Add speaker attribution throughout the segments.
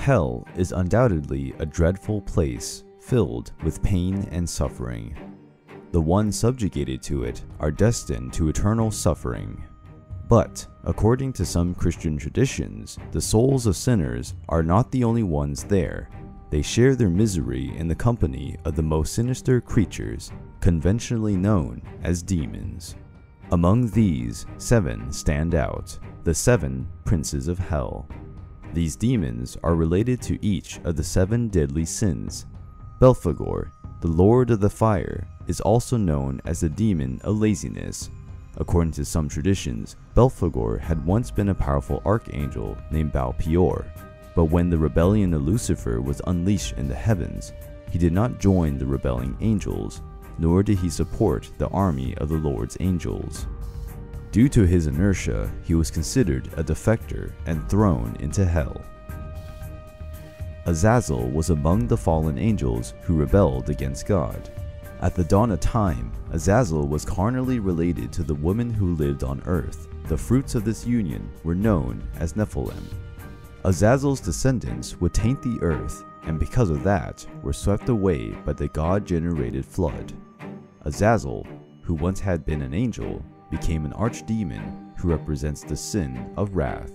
Speaker 1: Hell is undoubtedly a dreadful place filled with pain and suffering. The ones subjugated to it are destined to eternal suffering. But, according to some Christian traditions, the souls of sinners are not the only ones there. They share their misery in the company of the most sinister creatures, conventionally known as demons. Among these, 7 stand out, the 7 princes of hell. These demons are related to each of the 7 deadly sins. Belphegor, the lord of the fire, is also known as the demon of laziness. According to some traditions, Belphegor had once been a powerful archangel named Balpeor, but when the rebellion of Lucifer was unleashed in the heavens, he did not join the rebelling angels, nor did he support the army of the Lord's angels. Due to his inertia, he was considered a defector and thrown into hell. Azazel was among the fallen angels who rebelled against God. At the dawn of time, Azazel was carnally related to the woman who lived on earth. The fruits of this union were known as Nephilim. Azazel's descendants would taint the earth, and because of that, were swept away by the God-generated flood. Azazel, who once had been an angel, became an archdemon who represents the sin of wrath.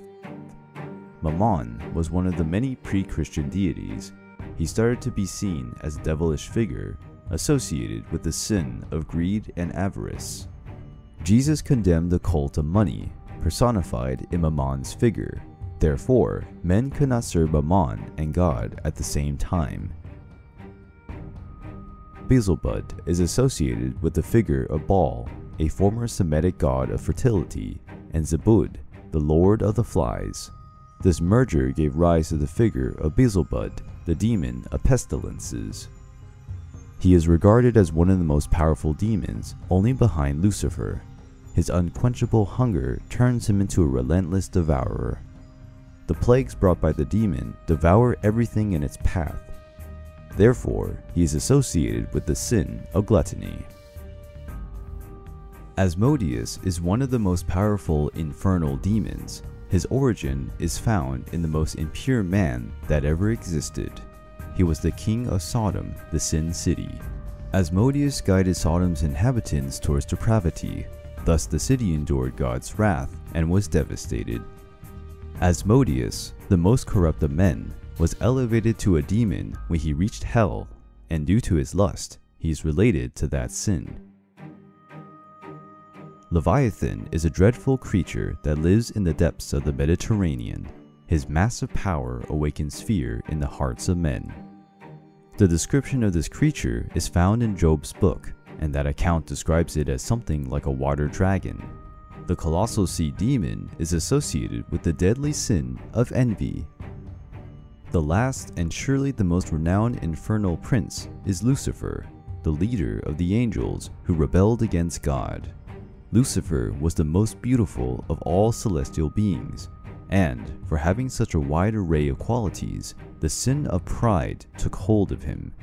Speaker 1: Milan was one of the many pre-Christian deities. He started to be seen as a devilish figure associated with the sin of greed and avarice. Jesus condemned the cult of money, personified in Milan's figure. Therefore, men could not serve Milan and God at the same time. Basil Budd is associated with the figure of Baal, a former Semitic god of fertility, and Zebud, the lord of the flies. This merger gave rise to the figure of Basil Budd, the demon of pestilences. He is regarded as one of the most powerful demons, only behind Lucifer. His unquenchable hunger turns him into a relentless devourer. The plagues brought by the demon devour everything in its path. Therefore, he is associated with the sin of gluttony. Asmodeus is one of the most powerful infernal demons. His origin is found in the most impure man that ever existed. He was the king of Sodom, the sin city. Asmodeus guided Sodom's inhabitants towards depravity. Thus the city endured God's wrath and was devastated. Asmodeus, the most corrupt of men, was elevated to a demon when he reached hell, and due to his lust, he is related to that sin. Leviathan is a dreadful creature that lives in the depths of the Mediterranean. His massive power awakens fear in the hearts of men. The description of this creature is found in Job's book, and that account describes it as something like a water dragon. The colossal sea demon is associated with the deadly sin of envy. The last and surely the most renowned infernal prince is Lucifer, the leader of the angels who rebelled against God. Lucifer was the most beautiful of all celestial beings, and for having such a wide array of qualities, the sin of pride took hold of him.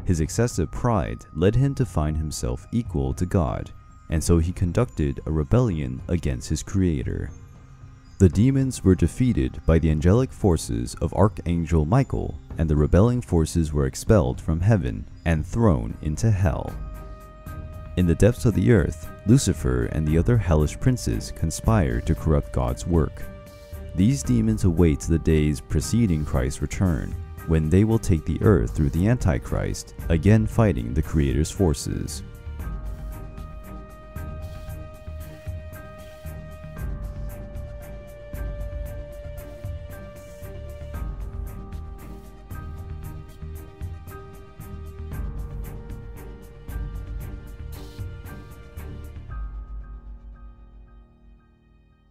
Speaker 1: His excessive pride led him to find himself equal to God, and so he conducted a rebellion against his creator. The demons were defeated by the angelic forces of Archangel Michael, and the rebelling forces were expelled from heaven and thrown into hell. In the depths of the earth, Lucifer and the other hellish princes conspired to corrupt God's work. These demons await the days preceding Christ's return, when they will take the earth through the Antichrist, again fighting the Creator's forces.